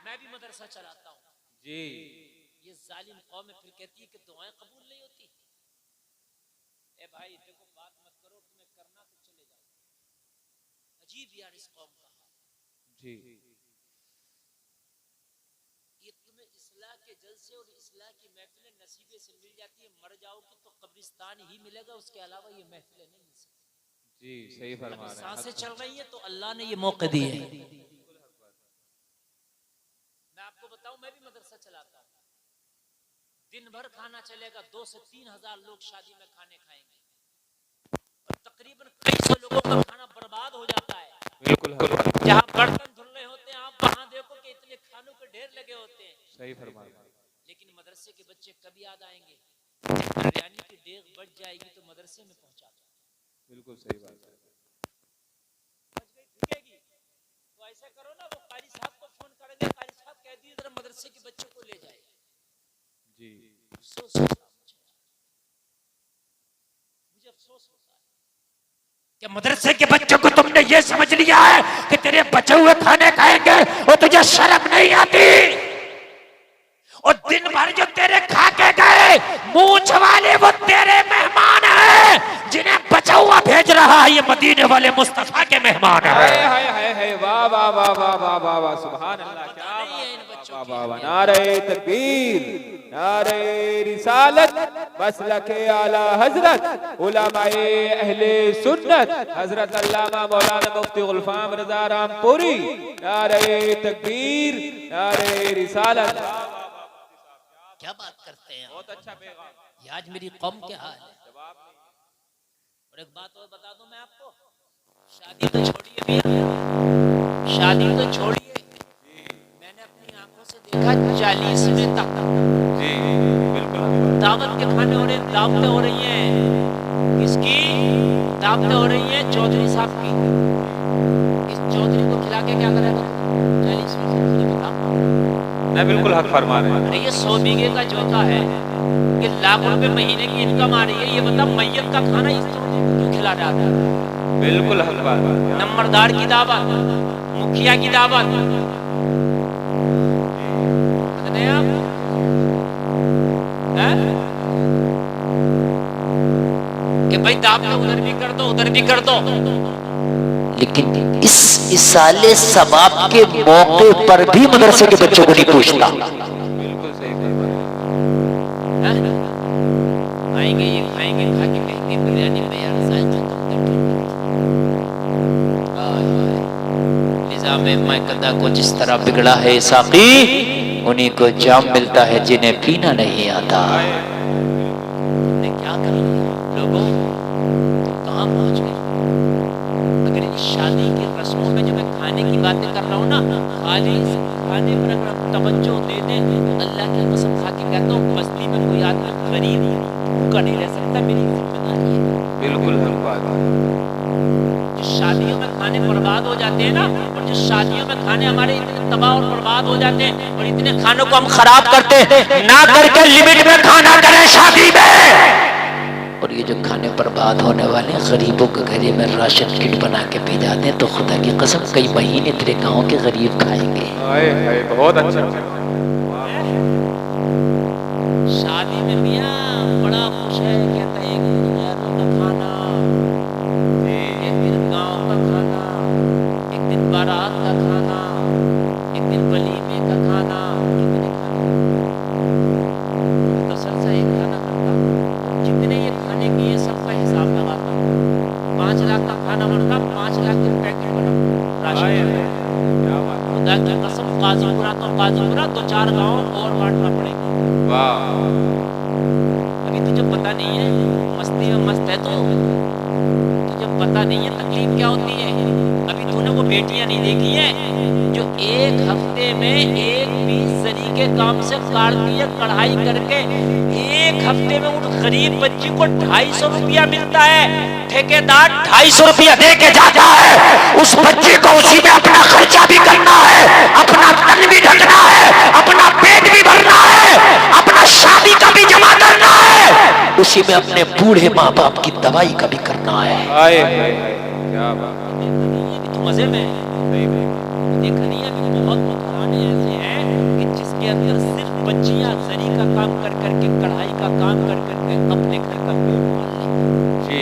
S1: मैं भी मदरसा चलाता हूँ
S2: जी।
S1: ये जालिम कौम में फिर कहती है कि दुआएं कबूल नहीं होती। ए भाई देखो बात मत करो, तुम्हें करना तो चले जाओ। अजीब यार इस कौम का हाल।
S2: जी
S1: ये तुम्हें इस्लाह के जलसे और इस्लाह की महफिलें नसीबे से मिल जाती है, मर जाओगे तो कब्रिस्तान ही मिलेगा, उसके अलावा ये महफिलें नहीं मिल सकती।
S2: जी सही फरमा रहे हैं।
S1: सांसें चल रही है तो अल्लाह ने ये मौके दिए हैं। मैं आपको बताऊं, मैं भी मदरसा चलाता हूं, दिन भर खाना चलेगा, 2 से 3 हजार लोग शादी में खाने खाएंगे और तकरीबन कई सौ लोगों का खाना बर्बाद हो जाता है।
S2: बिल्कुल
S1: जहाँ बर्तन धुल रहे होते हैं, आप वहां देखो कि इतने खानों के ढेर लगे होते हैं।
S2: सही फरमा रहे हैं।
S1: लेकिन मदरसे के बच्चे कभी याद आएंगे, जब बिरयानी की देग बढ़ जाएगी तो मदरसे में पहुंचा दो।
S2: बिल्कुल सही बात है।
S1: ठुकेगी तो ऐसा करो ना, वो कारी साहब को फोन करेंगे, कारी साहब कह दिए जरा मदरसे के बच्चों को ले जाए।
S2: जी
S1: अफसोस होता है मुझे अफसोस होता है
S3: कि मदरसे के बच्चों को तुमने ये समझ लिया है कि तेरे बचे हुए खाने खाएंगे और तुझे शर्म नहीं आती। और दिन भर जो तेरे खा के गए मूंछ वाले वो तेरे मेहमान हैं, जिन्हें बचा हुआ भेज रहा है ये मदीने वाले मुस्तफा के मेहमान हैं।
S2: हाय हाय हाय हाय, वाह वाह वाह वाह वाह वाह वाह, सुभान अल्लाह, क्या वाह वाह वाह, नारे तकबीर, नारे रिसालत, मसलके आला हजरत, उलमाए अहले सुन्नत, हजरत अल्लामा मौलाना मुफ्ती गुलफाम रजा रामपुरी, नारे तकबीर, नारे रिसालत।
S1: क्या बात करते हैं,
S2: बहुत अच्छा पैगाम।
S1: ये आज मेरी कौम के हाल है। और एक बात और बता दूं मैं आपको, शादी तो छोड़िए भैया, शादी तो छोड़िए, मैंने अपनी आंखों से देखा 40वें तक
S2: जी बिल्कुल
S1: दावत के खाने हो रहे, दावतें हो रही हैं। किसकी दावतें हो रही हैं? चौधरी साहब की। इस चौधरी को खिला के क्या करेगा? 40वें से मुझे बता।
S2: मैं बिल्कुल हक फरमा रहे हैं।
S1: अरे ये 100 बीघे का जोता है, ये लाखों रुपए महीने की इनकम आ रही है, ये बता मैयत का खाना इस क्यों खिला रहा था?
S2: बिल्कुल हक बात।
S1: नंबरदार की दावत, मुखिया की दावत, बताते हैं आप हैं? कि भाई दावत उधर भी कर दो, उधर भी कर दो, लेकिन इस इसाले सवाब के मौके पर भी मदरसे के बच्चों को नहीं पूछता।
S2: बिल्कुल सही फरमा
S1: हैं? आएंगे ये खाएंगे, खा के कहेंगे बिरयानी में यार जायका कम कर। निजाम मैकदा को जिस तरह बिगड़ा है साकी, उन्हीं को जाम मिलता है जिन्हें पीना नहीं आता। तुमने क्या कर लिया लोगों, कहाँ पहुंच गए? अगर इस शादी की रस्मों में जो मैं खाने की बातें कर रहा हूँ ना, खाली खाने पर अगर आप तवज्जो दे दें, अल्लाह की कसम खा के कहता हूँ बस्ती में कोई आदमी गरीब भूखा नहीं रह सकता, मेरी जिम्मेदारी है।
S2: बिल्कुल हक बात।
S1: जो शादियों में खाने बर्बाद हो जाते हैं ना, और जो शादियों में खाने हमारे इतने तबाह और बर्बाद हो जाते हैं, और इतने खानों को हम खराब करते हैं, ना करके लिमिट में खाना करें शादी में। और ये जो खाने बर्बाद होने वाले गरीबों के घरे में राशन किट बना के भेजा दें तो खुदा की कसम कई महीने तेरे गांव के गरीब खाएंगे।
S2: बहुत अच्छा।
S1: शादी में मियां बड़ा खुश है, कहता है 1000 का खाना, एक दिन गांव का खाना, एक दिन बारात का खाना, एक दिन वलीमे का खाना, तसल्सल एक खाना करता, जितने ये खाने की ये सबका हिसाब लगाता, 5 लाख का खाना बनता, 5 लाख के पैकेट बना राशन। खुदा की कसम काजीपुरा तो काजीपुरा, 2-4 गाँव और बांटना पड़ेगा।
S2: वाह,
S1: अभी तुझे पता नहीं है, मस्ती में मस्त है तो तुझे पता नहीं है तकलीफ क्या होती है। अभी तूने वो बेटियां नहीं देखी हैं जो एक हफ्ते में एक पीस जरी के काम से काटती है कढ़ाई करके, एक हफ्ते में उन गरीब बच्ची को 250 रुपया मिलता है, ठेकेदार 250 रुपया दे के जाता है, उस बच्ची को उसी में अपना खर्चा भी करना है, अपना तन भी ढकना है, अपना पेट भी भरना है, अपना शादी का भी जमा करना है, उसी में अपने बूढ़े माँ बाप की दवाई का भी करना है।
S2: क्या बात।
S1: तो मजे में देखा नहीं है, बहुत पुराने ऐसे हैं कि जिसके अंदर सिर्फ बच्चियां जरी का काम कर करके, कढ़ाई का काम कर करके अपने घर का पेट पाल लेंगी।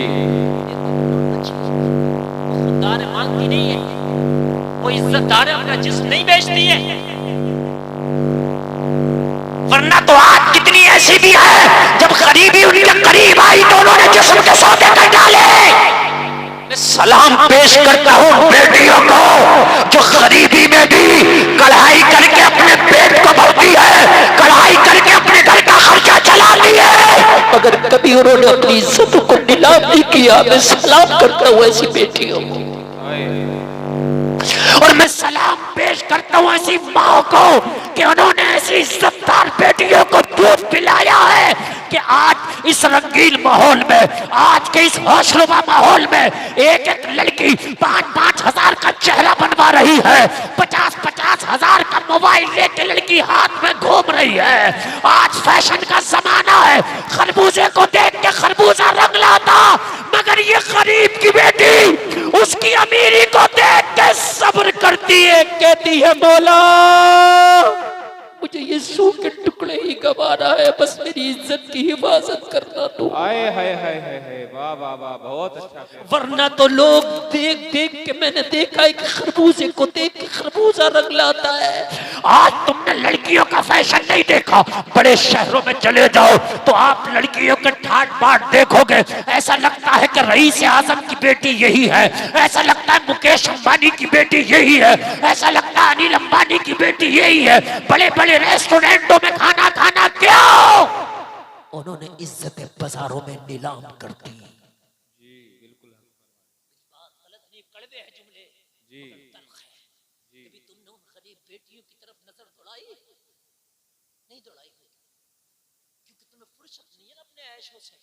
S1: खुददार मांगती नहीं है, वो इज्जतदार अपना जिस्म नहीं बेचती है, वरना
S3: वरना तो आज कितनी ऐसी भी है जब गरीबी उनके करीब आई तो उन्होंने जिस्म के सौदे कर डाले। मैं सलाम पेश करता हूँ बेटियों को जो गरीबी में भी कढ़ाई करके अपने पेट को भरती है, कढ़ाई करके अपने घर का खर्चा चलाती है, मगर कभी उन्होंने अपनी इज्जत को नीलाम नहीं किया। मैं सलाम करता हूँ ऐसी बेटियों को, और मैं सलाम पेश करता हूँ ऐसी माँ को कि उन्होंने ऐसी इज्जतदार बेटियों को दूध पिलाया है कि आज इस रंगीन माहौल में, आज के इस होशरुबा माहौल में एक एक लड़की 5-5 हजार का चेहरा बनवा रही है, 50-50 हजार का मोबाइल लेके लड़की हाथ में घूम रही है। आज फैशन का जमाना है, खरबूजे को देख के खरबूजा रंग लाता, मगर ये गरीब की बेटी उसकी अमीरी को देख के सब्र करती है, कहती है मौला मुझे ये सूखे टुकड़े ही गंवाना है, बस मेरी इज्जत की हिफाजत करना तो।
S2: हाय हाय हाय हाय हाय, वाह वाह वाह, बहुत अच्छा।
S3: वरना तो लोग देख देख के, मैंने देखा है कि खरबूजे को देख के खरबूजा रंग लाता है। आज तुमने लड़कियों का फैशन नहीं देखा, बड़े शहरों में चले जाओ तो आप लड़कियों के ठाट बाट देखोगे, ऐसा लगता है कि रईस आजम की बेटी यही है, ऐसा लगता है मुकेश अंबानी की बेटी यही है, ऐसा लगता है अनिल अंबानी की बेटी यही है। बड़े बड़े रेस्टोरेंटों में खाना खाना क्यों? उन्होंने इज्जतें बाजारों में नीलाम कर दी।
S2: जी बिल्कुल,
S1: बात गलत नहीं, कड़वे हैं जुमले
S2: जी
S1: तल्ख है।
S2: जी,
S1: कभी तुमने उन गरीब बेटियों की तरफ नजर दौड़ाई? नहीं दौड़ाई होगी, क्योंकि तुम्हें फुर्सत नहीं है ना अपने ऐशों से।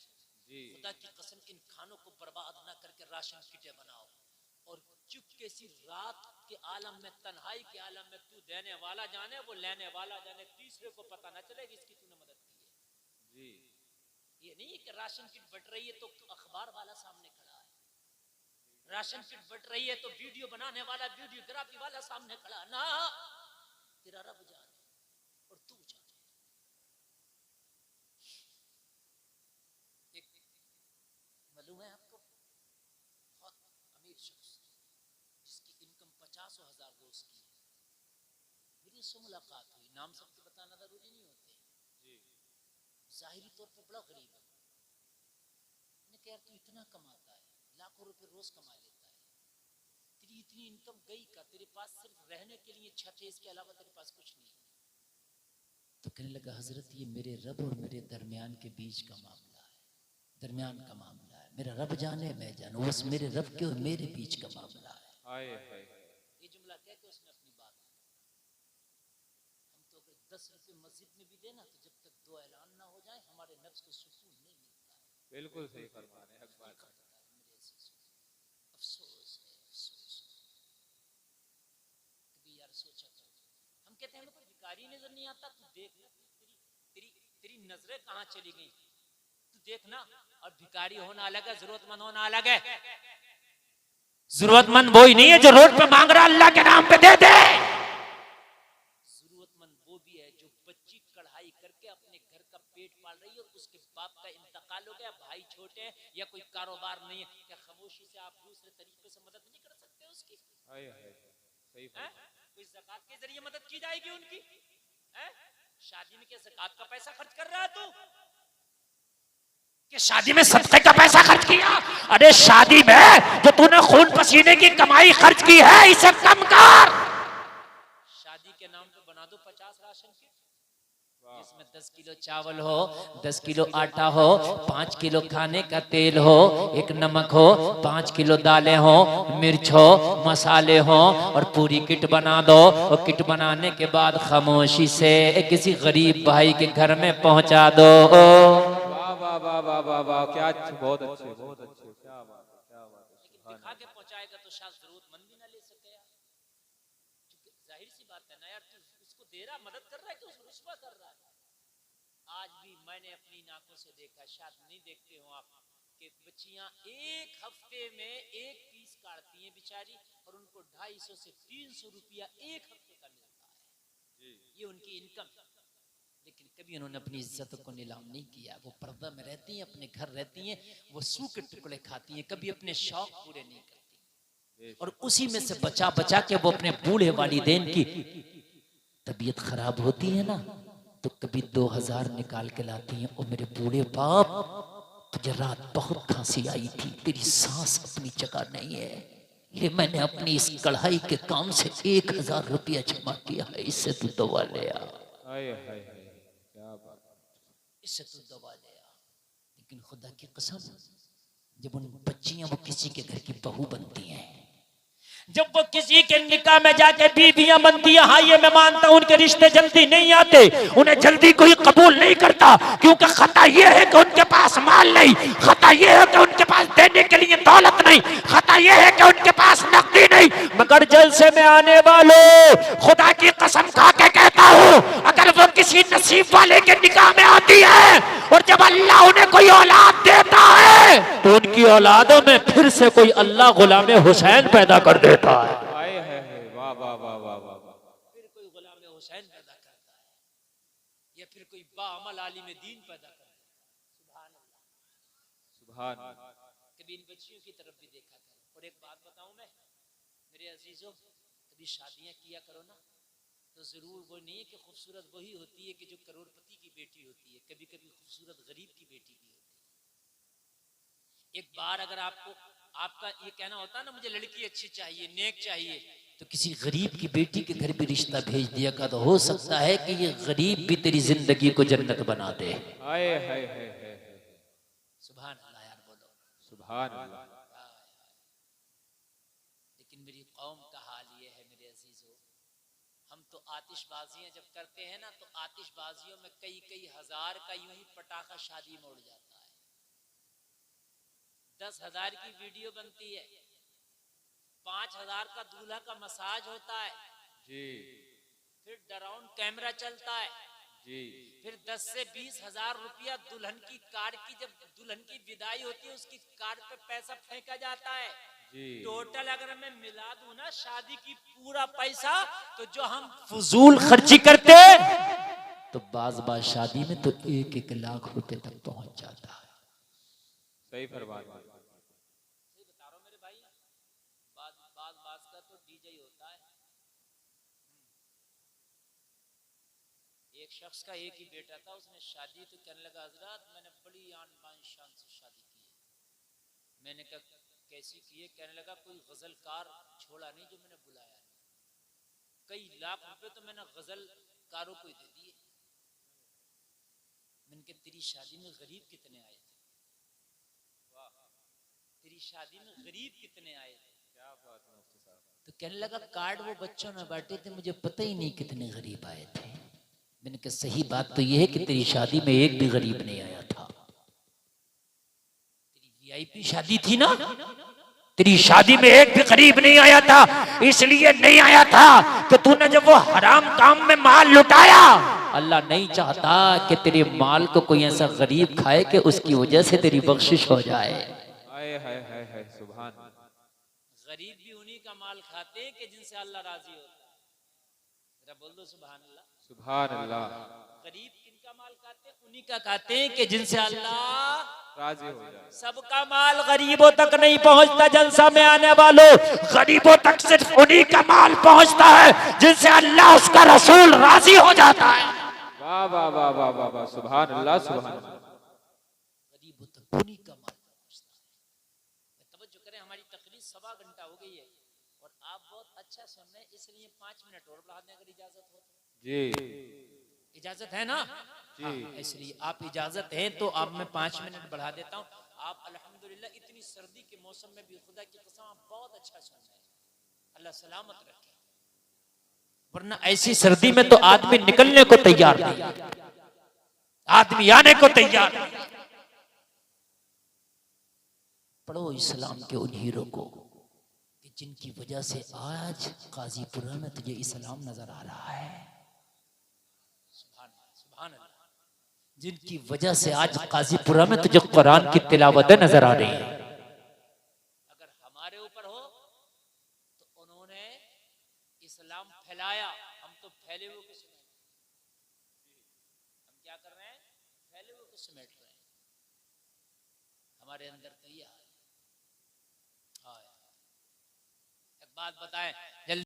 S2: जी
S1: खुदा की कसम इन खानों को बर्बाद ना करके राशन किटें बनाओ, और चुपके सी रात के आलम में, तन्हाई के आलम में, तू देने वाला जाने वो लेने वाला जाने, तीसरे को पता ना चले कि इसकी तूने मदद की है।
S2: जी,
S1: ये नहीं है कि राशन किट बट रही है तो अखबार वाला सामने खड़ा है, राशन किट बट रही है तो वीडियो बनाने वाला, वीडियोग्राफी वाला सामने खड़ा ना, तेरा रब जाने और तू जाने। एक मालूम है आपको, बहुत अमीर शख्स जिसकी इनकम 50,000 रोज की है, मेरी उससे मुलाकात हुई, नाम सबके बताना जरूरी नहीं होते, जाहिरी तौर पर बड़ा गरीब है। मैंने कहा तू इतना कमाता है, लाखों रुपए रोज कमा लेता है, तेरी इतनी इनकम गई का, तेरे पास सिर्फ रहने के लिए छत है, इसके अलावा तेरे पास कुछ नहीं। तो कहने लगा हजरत ये मेरे रब और मेरे दरमियान के बीच का मामला है, दरमियान का मामला है, मेरा रब जाने मैं जानू, बस मेरे रब के और मेरे बीच का मामला है।
S2: हाय हाय,
S1: ये जुमला कह के उसने अपनी बात, हम तो अगर 10 रुपए मस्जिद में भी देना तो जब तक दो ऐलान ना हो जाए हमारे नफ्स को सुकून नहीं मिलता है।
S2: बिल्कुल सही फरमा रहे हैं, हक बात है।
S1: अफसोस है, अफसोस। कभी यार सोचा करो, हम कहते हैं हमें कोई भिखारी नजर नहीं आता, तू देख तेरी तेरी नजरें कहाँ चली गई, तू देखना। और भिखारी होना अलग है, जरूरतमंद होना अलग है।
S3: जरूरतमंद वही नहीं है जो रोड पे मांग रहा अल्लाह के नाम पे दे दे।
S1: जरूरतमंद वो भी है जो बच्ची कढ़ाई करके अपने घर का पेट पाल रही है और उसके बाप का इंतकाल हो गया, भाई छोटे हैं या कोई कारोबार नहीं है, क्या खामोशी से आप दूसरे तरीके से मदद नहीं कर सकते उसकी?
S2: हाय हाय, सही फरमा।
S1: कोई ज़कात के जरिए मदद की जाएगी उनकी? शादी में क्या ज़कात का पैसा खर्च कर रहा है तू?
S3: कि शादी में सदके का पैसा खर्च किया? अरे शादी में जो तूने खून पसीने की कमाई खर्च की है इसे कम कर।
S1: शादी के नाम पे बना दो 50 राशन किट, जिसमें 10 किलो चावल हो, 10 किलो आटा हो, 5 किलो खाने का तेल हो, 1 नमक हो, 5 किलो दालें हो, मिर्च हो, मसाले हो, और पूरी किट बना दो। और किट बनाने के बाद खामोशी से किसी गरीब भाई के घर में पहुंचा दो।
S2: वाह वाह वाह वाह वाह, क्या अच्छे, बहुत अच्छे, बहुत अच्छे, क्या बात है, क्या बात है।
S1: लेकिन दिखा के पहुंचाएगा तो शायद जरूरतमंद भी ना ले सके यार, जाहिर सी बात है ना यार, तू उसको दे रहा, मदद कर रहा है कि उसको रुस्वा कर रहा है? आज भी मैंने अपनी आंखों से देखा, शायद नहीं देखते हो आप, कि बच्चियां एक हफ्ते में एक पीस काटती हैं बेचारी, और उनको 250 से 300 रुपया एक हफ्ते का मिलता है, ये उनकी इनकम। लेकिन कभी उन्होंने अपनी इज्जत को नीलाम नहीं किया, वो पर्दा में रहती हैं, अपने घर रहती हैं, वो सूखे टुकड़े खाती हैं, कभी अपने शौक पूरे नहीं करती, और उसी में से बचा बचा के वो अपने बूढ़े वालिदैन की तबीयत खराब होती है ना,
S3: तो कभी 2000 निकाल के लाती हैं। और मेरे बूढ़े बाप, तुझे रात बहुत खांसी आई थी, तेरी सांस अपनी जगह नहीं है, ये मैंने अपनी इस कढ़ाई के काम से 1000 रुपया जमा किया है, इससे तू दवा ले आ।
S2: क्या बात।
S3: इससे तू दवा ले आ। लेकिन खुदा की कसम, जब उन बच्चियां वो किसी के घर की बहू बनती हैं, जब वो किसी के निकाह में जाके बीवियां बनती है, हाँ ये मैं मानता हूं उनके रिश्ते जल्दी नहीं आते, उन्हें जल्दी कोई कबूल नहीं करता, क्योंकि खता ये है कि उनके पास माल नहीं, खता ये है कि उनके पास देने के लिए दौलत नहीं, खता ये है कि उनके पास नकदी नहीं। मगर जलसे में आने वालों, खुदा की कसम खा के कहता हूं, अगर वो किसी नसीब वाले के निकाह में आती है और जब अल्लाह उन्हें कोई औलाद देता है, तो उनकी औलादों में फिर से कोई अल्लाह गुलाम हुसैन पैदा कर देता है।
S2: वाह वाह वाह वाह वाह।
S1: फिर कोई गुलाम हुसैन पैदा करता है, या फिर कोई बाअमल आलिम दीन पैदा करता है। सुभान अल्लाह,
S2: सुभान।
S1: कभी इन बच्चियों की तरफ भी देखा करो। और एक बात बताऊं मैं, मेरे अजीजों, कभी शादियां किया करो ना, तो जरूर वो नहीं है कि खूबसूरत वही होती है कि जो करोड़पति की बेटी होती है, कभी कभी खूबसूरत गरीब की बेटी भी होती है। एक बार अगर आपका ये कहना होता है ना, मुझे लड़की अच्छी चाहिए, नेक चाहिए,
S3: तो किसी गरीब की बेटी के घर भी रिश्ता भेज दिया का, तो हो सकता है कि ये गरीब भी तेरी जिंदगी को जन्नत बना दे।
S1: सुभान अल्लाह यार, बोलो
S2: सुभान अल्लाह।
S1: लेकिन मेरी कौम का हाल ये है मेरे अजीजों, हम तो आतिशबाजियां जब करते हैं ना, तो आतिशबाजियों में कई कई हजार का यूं ही पटाखा शादी में उड़ जाता है। 10,000 की वीडियो बनती है, 5,000 का दूल्हा का मसाज होता है
S2: जी,
S1: फिर डराउन कैमरा चलता है
S2: जी,
S1: फिर 10 से 20,000 रुपया दुल्हन की कार की, जब दुल्हन की विदाई होती है उसकी कार पे पैसा फेंका जाता है
S2: जी।
S1: टोटल अगर मैं मिला दूं ना शादी की पूरा पैसा, तो जो हम फजूल खर्ची करते
S3: तो बाज शादी में तो 1-1 लाख रुपए तक पहुंच जाता है।
S2: सही फरमान।
S1: सही बता रहा हूं मेरे भाई, बाज का तो डीजे ही होता है। एक शख्स का एक ही बेटा था, उसने शादी तो कहने लगा, हजरत मैंने बड़ी आन बान शान से शादी की है। मैंने कहा कैसी की है? कहने लगा कोई गजलकार छोड़ा नहीं जो मैंने बुलाया, कई लाख रुपए तो मैंने गजलकारों को ही दे दिए। मैंने कहा तेरी शादी में गरीब कितने आए थे? तेरी शादी में गरीब कितने आए थे?
S2: क्या बात है मुफ्ती साहब।
S3: तो कहने लगा कार्ड वो बच्चों में बांटे थे, मुझे पता ही नहीं कितने गरीब आए थे। मैंने कहा सही बात तो यह है कि तेरी शादी में एक भी गरीब नहीं आया था। तेरी वीआईपी शादी थी ना, तेरी शादी में एक भी गरीब नहीं आया था। इसलिए नहीं आया था कि तूने जब वो हराम काम में माल लुटाया, अल्लाह नहीं चाहता कि तेरे माल को कोई ऐसा गरीब खाए कि उसकी वजह से तेरी बख्शिश हो जाए।
S2: हाय सुभान।
S1: गरीब भी उन्हीं का माल खाते हैं कि जिनसे अल्लाह राजी होता है। जरा बोल दो सुभान अल्लाह।
S2: सुभान अल्लाह।
S1: गरीब किनका माल खाते हैं? उन्हीं का खाते हैं कि जिनसे अल्लाह
S2: राजी हो जाए।
S3: सबका माल गरीबों तक नहीं पहुंचता। जलसा में आने वालों, गरीबों तक सिर्फ उन्हीं का माल पहुंचता है जिनसे अल्लाह उसका रसूल राजी हो जाता है।
S2: वाह वाह वाह वाह वाह वाह, सुभान अल्लाह सुभान अल्लाह।
S3: गरीबों तक उन्हीं का माल पहुंचता है।
S1: तवज्जो करें, हमारी तकरीर 1.25 घंटा हो गई है और आप बहुत अच्छा सुन रहे हैं, इसलिए 5 मिनट और बढ़ा दें अगर इजाजत हो तो।
S2: जी
S1: इजाजत है ना?
S2: जी।
S1: इसलिए आप इजाजत है तो अब मैं 5 मिनट बढ़ा देता हूँ। आप अल्हम्दुलिल्लाह इतनी सर्दी के मौसम में भी खुदा की कसम आप बहुत अच्छा सुन रहे हैं, अल्लाह सलामत रखे।
S3: वरना ऐसी सर्दी में तो आदमी निकलने को तैयार नहीं, आदमी आने को तैयार नहीं। पढ़ो इस्लाम के उन हीरो को कि जिनकी वजह से आज काजीपुरा में तुझे इस्लाम नजर आ रहा है।
S1: सुभान अल्लाह।
S3: जिनकी वजह से आज काजीपुरा में तुझे कुरान की तिलावतें नजर आ रही है।
S1: अगर हमारे ऊपर हो तो उन्होंने इस्लाम फैलाया, हम तो फैले हुए को समेट, हम क्या कर रहे हैं? फैले हुए को समेट रहे हैं। हमारे अंदर तो यह है। हाँ, एक बात बताएं, जल्दी